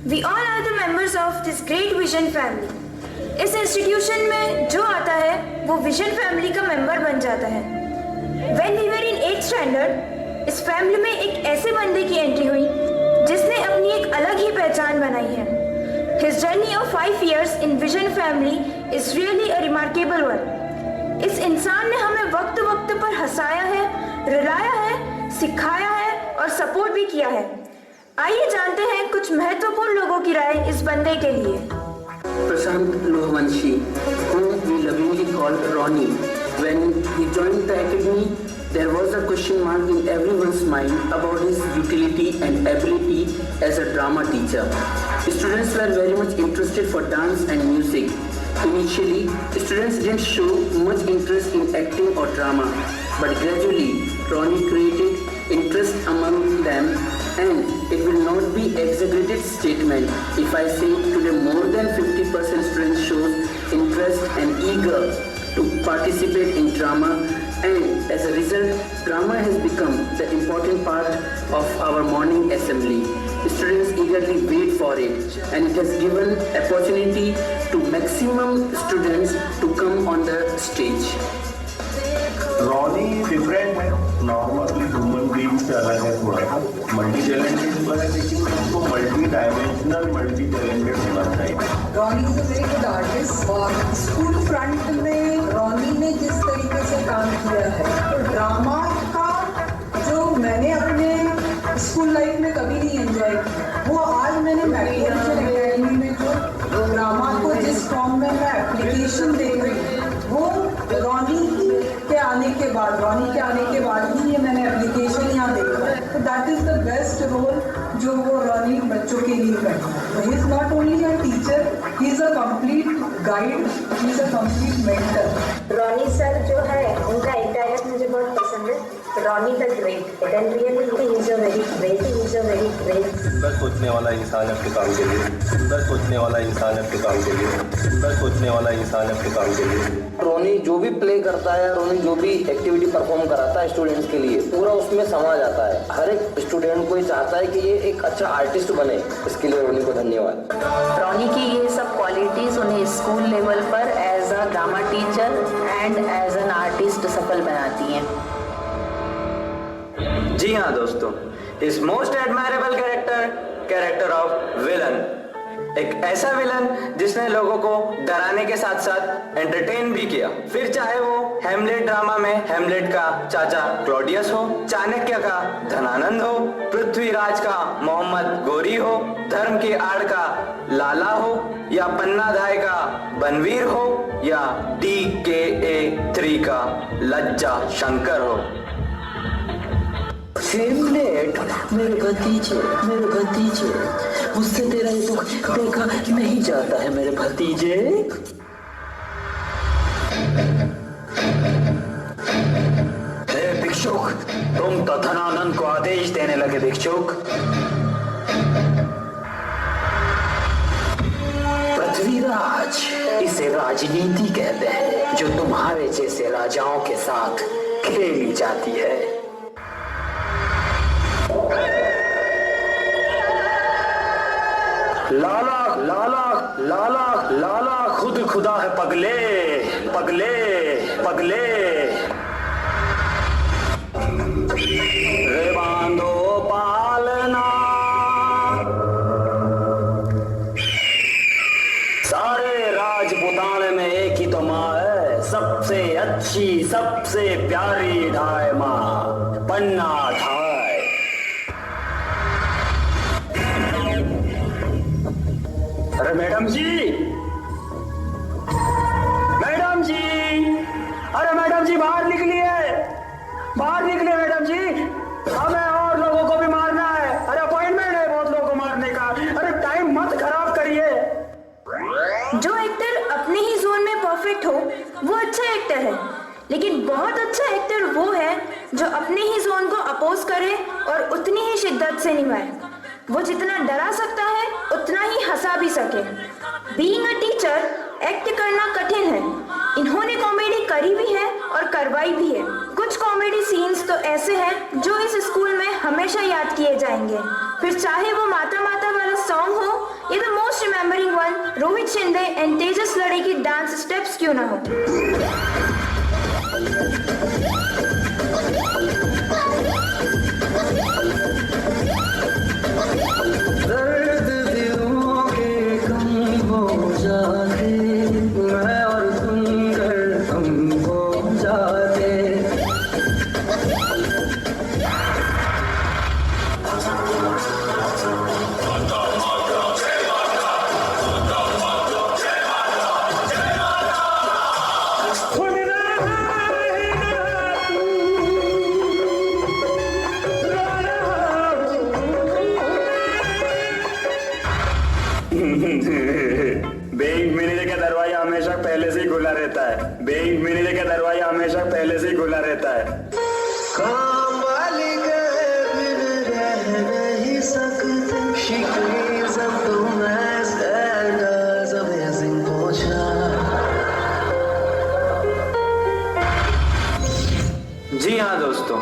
We all are the members of this great vision family. इस institution में जो आता है वो विजन फैमिली का मेंबर बन जाता है. When we were in 8th standard, इस फैमिली में एक ऐसे बंदे की एंट्री हुई जिसने अपनी एक अलग ही पहचान बनाई है. His journey of 5 years in Vision Family is really a remarkable one. इस इंसान ने हमें वक्त वक्त पर हंसाया है, रुलाया है, सिखाया है और सपोर्ट भी किया है. आइए जानते हैं कुछ महत्वपूर्ण लोगों की राय इस बंदे के लिए. Prashant Lohavanshi, whom we lovingly call Ronnie. When he joined the academy, there was a question mark in everyone's mind about his utility and ability as a drama teacher. Students were very much interested for dance and music. Initially, students didn't show much interest in acting or drama, but gradually, Ronnie created interest among them, and it will not be exaggerated statement if I say today more than 50% students shows interest and eager to participate in drama, and as a result, drama has become the important part of our morning assembly. Students eagerly wait for it, and it has given opportunity to maximum students to come on the stage. Ronnie different है, normally human being से अलग है, थोड़ा सा multi talented है, लेकिन उसको multi dimensional multi talented होना चाहिए. Ronnie is a very good artist और स्कूल फ्रंट में रॉनी ने जिस तरीके से काम किया है, तो ड्रामा का जो मैंने अपने स्कूल लाइफ में कभी नहीं एंजॉय किया, वो आज मैंने मैग्नीफिसेंट एकेडमी में जो ड्रामा को जिस फॉर्म में मैं एप्लीकेशन दे रही हूँ, वो रॉनी के आने के बाद ही ये मैंने एप्लीकेशन यहाँ देखा. तो that is the best role जो वो रॉनी बच्चों के लिए करता है. He is not only a teacher, he is a complete guide, he is a complete mentor. Ronnie sir जो है उनका एक डायलॉग मुझे बहुत पसंद है, Ronnie the great. And really he is a very great, he is a very great. सुंदर सोचने वाला इंसान है अपने काम के लिए, सुंदर सोचने वाला इंसान है अपने काम के लिए, सुंदर सोचने वाला इंसान है अपने काम के लिए. रोनी जो भी प्ले करता है, रोनी जो भी एक्टिविटी परफॉर्म कराता है स्टूडेंट्स के लिए, पूरा उसमें समा जाता है. हर एक स्टूडेंट को ये चाहता है कि ये एक अच्छा आर्टिस्ट बने. इसके लिए रोनी को धन्यवाद. रॉनी की ये सब क्वालिटीज उन्हें स्कूल लेवल पर as a drama teacher and as an artist सफल बनाती हैं. जी हाँ दोस्तों, इस most admirable character of villain, एक ऐसा विलन जिसने लोगों को डराने के साथ साथ एंटरटेन भी किया. फिर चाहे वो हेमलेट ड्रामा में हेमलेट का चाचा क्लॉडियस हो, चाणक्य का धनानंद हो, पृथ्वीराज का मोहम्मद गौरी हो, धर्म की आड़ का लाला हो, या पन्नाधाय का बनवीर हो, या DKA3 का लज्जा शंकर हो. हेमलेट, मेरे भतीजे, मुझसे तेरा ये दुख देखा नहीं जाता है मेरे भतीजे. भिक्षुक, तुम तो धनानंद को आदेश देने लगे. भिक्षुक, पृथ्वीराज, इसे राजनीति कहते हैं जो तुम्हारे जैसे राजाओं के साथ खेली जाती है. लाला लाला लाला लाला खुद खुदा है पगले पगले पगले. रे बांधो पालना, सारे राजपुताने में एक ही तो माँ है, सबसे अच्छी सबसे प्यारी ढाई माँ, पन्ना ढाई. अरे मैडम जी, अरे मैडम जी बाहर निकलिए मैडम जी, हमें और लोगों को भी मारना है. अरे अपॉइंटमेंट है बहुत लोगों को मारने का. अरे टाइम मत खराब करिए. जो एक्टर अपने ही जोन में परफेक्ट हो वो अच्छा एक्टर है, लेकिन बहुत अच्छा एक्टर वो है जो अपने ही जोन को अपोज करे और उतनी ही शिद्दत से निभाए. वो जितना डरा सकता है उतना ही हंसा भी सके। बीइंग अ टीचर एक्ट करना कठिन है। इन्होंने कॉमेडी करी भी है और करवाई भी है। कुछ कॉमेडी सीन्स तो ऐसे हैं जो इस स्कूल में हमेशा याद किए जाएंगे, फिर चाहे वो माता माता वाला सॉन्ग हो या the most remembering one Rohit Shinde and Tejas Lade की डांस स्टेप्स क्यों ना हो। बैंक मैनेजर का दरवाजा हमेशा पहले से ही खुला रहता है। बैंक मैनेजर का दरवाजा हमेशा पहले से ही खुला रहता है। काम वाली गए फिर रह नहीं सकते, शिकवे सब तुम standards amazing पहुंचा। जी हाँ दोस्तों,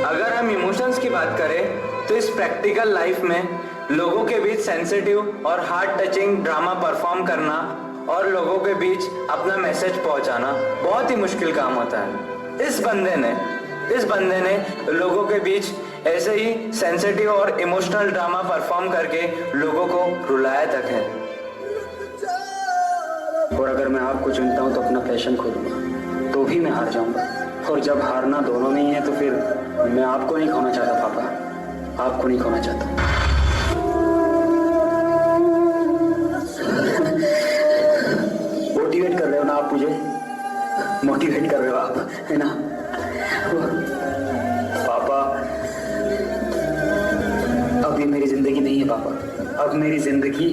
अगर हम इमोशंस की बात करें तो इस प्रैक्टिकल लाइफ में लोगों के बीच सेंसिटिव और हार्ट टचिंग ड्रामा परफॉर्म करना और लोगों के बीच अपना मैसेज पहुंचाना बहुत ही मुश्किल काम होता है। इस बंदे ने लोगों के बीच ऐसे ही सेंसिटिव और इमोशनल ड्रामा परफॉर्म करके लोगों को रुलाया तक है। और अगर मैं आपको चुनता हूं तो अपना पैशन खो दूंगा, तो भी मैं हार जाऊंगा। और जब हारना दोनों में ही है तो फिर मैं आपको नहीं खोना चाहता पापा, आपको नहीं खोना चाहता। मोटिवेट कर रहे हो ना आप मुझे, मोटिवेट कर रहे हो आप, है ना पापा। अब ये मेरी जिंदगी नहीं है पापा, अब मेरी जिंदगी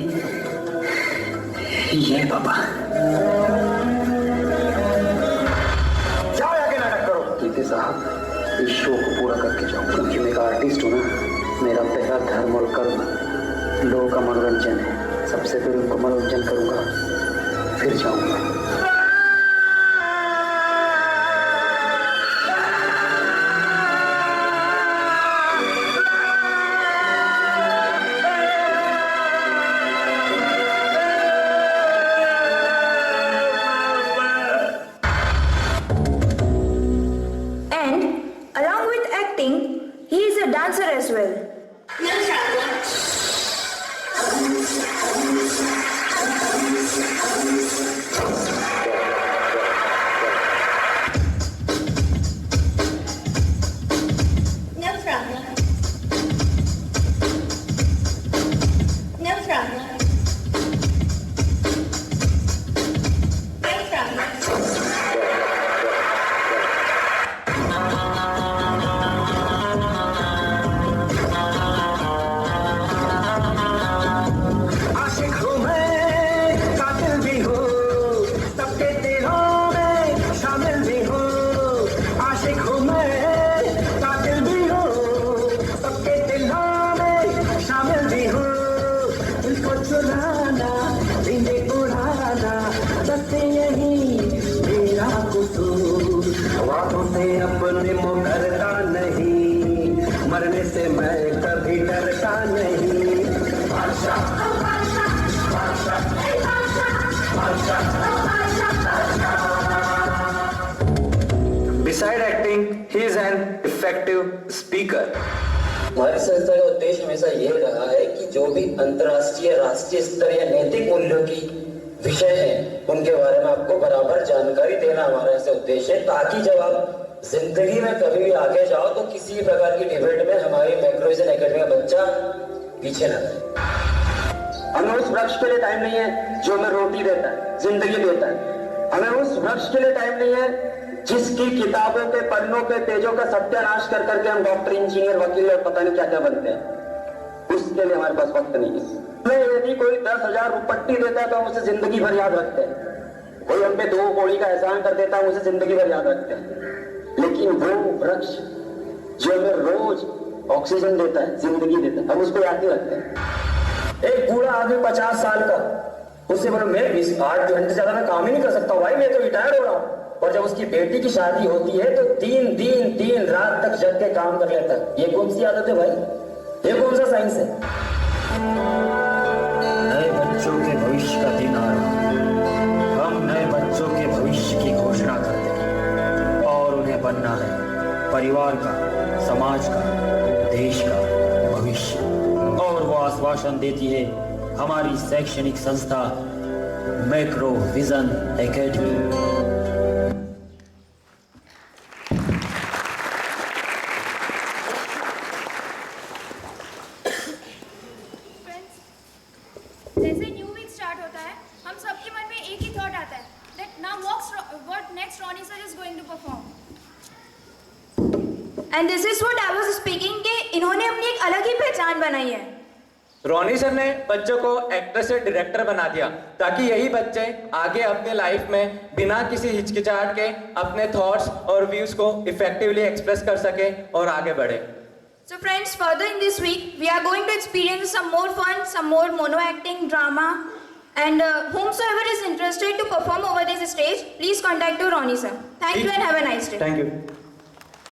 ये है पापा। जाओ आगे नाटक करो। कीर्ति साहब, इस शो को पूरा करके जाओ, क्योंकि मैं एक आर्टिस्ट हूँ ना। मेरा पहला धर्म और कर्म लोगों का मनोरंजन है। सबसे पहले उनको मनोरंजन करूंगा, फिर जाऊंगा। And along with acting, he is a dancer as well. अपने मुकरता नहीं, मरने से मैं कभी डरता नहीं। Beside acting, he is an effective speaker. हमारी संस्था का उद्देश्य हमेशा ये रहा है कि जो भी अंतर्राष्ट्रीय, राष्ट्रीय स्तर या नैतिक मूल्यों की विषय हैं, उनके बारे में आपको बराबर जानकारी देना हमारा ऐसा उद्देश्य है, ताकि जब आप जिंदगी में कभी भी आगे जाओ तो किसी भी प्रकार की डिबेट में हमारी मैक्रोविजन एकेडमी का बच्चा पीछे न रहे। हमें उस वृक्ष के लिए टाइम नहीं है जो हमें रोटी देता है, जिंदगी देता है। हमें उस वृक्ष के लिए टाइम नहीं है जिसकी किताबों के पन्नों पे पेजों का सत्यानाश कर करके हम डॉक्टर, इंजीनियर, वकील और पता नहीं क्या क्या बनते हैं। उसके लिए हमारे पास वक्त नहीं है। यदि कोई 10,000 रुपट्टी देता है तो हम उसे जिंदगी भर याद रखते हैं। कोई हम पे 2 कौड़ी का एहसान कर देता है, हम उसे जिंदगी भर याद रखते हैं। लेकिन वो वृक्ष जो हमें रोज ऑक्सीजन देता है, जिंदगी देता है, हम उसको याद नहीं रखते हैं। एक बूढ़ा आदमी 50 साल का, उससे बोलो मैं 8 घंटे ज्यादा मैं काम ही नहीं कर सकता हूँ भाई, मैं तो रिटायर्ड हो रहा हूँ। और जब उसकी बेटी की शादी होती है तो 3 दिन 3 रात तक जग के काम कर लेता है। ये कौन सी आदत है भाई, ये कौन सा साइंस है? नए बच्चों के भविष्य का दिन आ रहा है। हम नए बच्चों के भविष्य की घोषणा करते हैं और उन्हें बनना है परिवार का, समाज का, देश का भविष्य। और वो आश्वासन देती है हमारी शैक्षणिक संस्था मैक्रो विजन एकेडमी। जैसे न्यू वीक स्टार्ट होता है, हम सबके मन में एक ही थॉट आता है that now what next Ronnie sir is going to perform. And this is what I was speaking कि इन्होंने अपनी एक अलग ही पहचान बनाई है। रॉनी सर ने बच्चों को एक्टर से डायरेक्टर बना दिया ताकि यही बच्चे आगे अपने लाइफ में बिना किसी हिचकिचाहट के अपने थॉट्स और व्यूज को इफेक्टिवली एक्सप्रेस कर सके और आगे बढ़े। So friends, further in this week, we are going to experience some more fun, some more mono acting, drama, and whomsoever is interested to perform over this stage, please contact to Ronnie sir. Thank you and have a nice day. Thank you.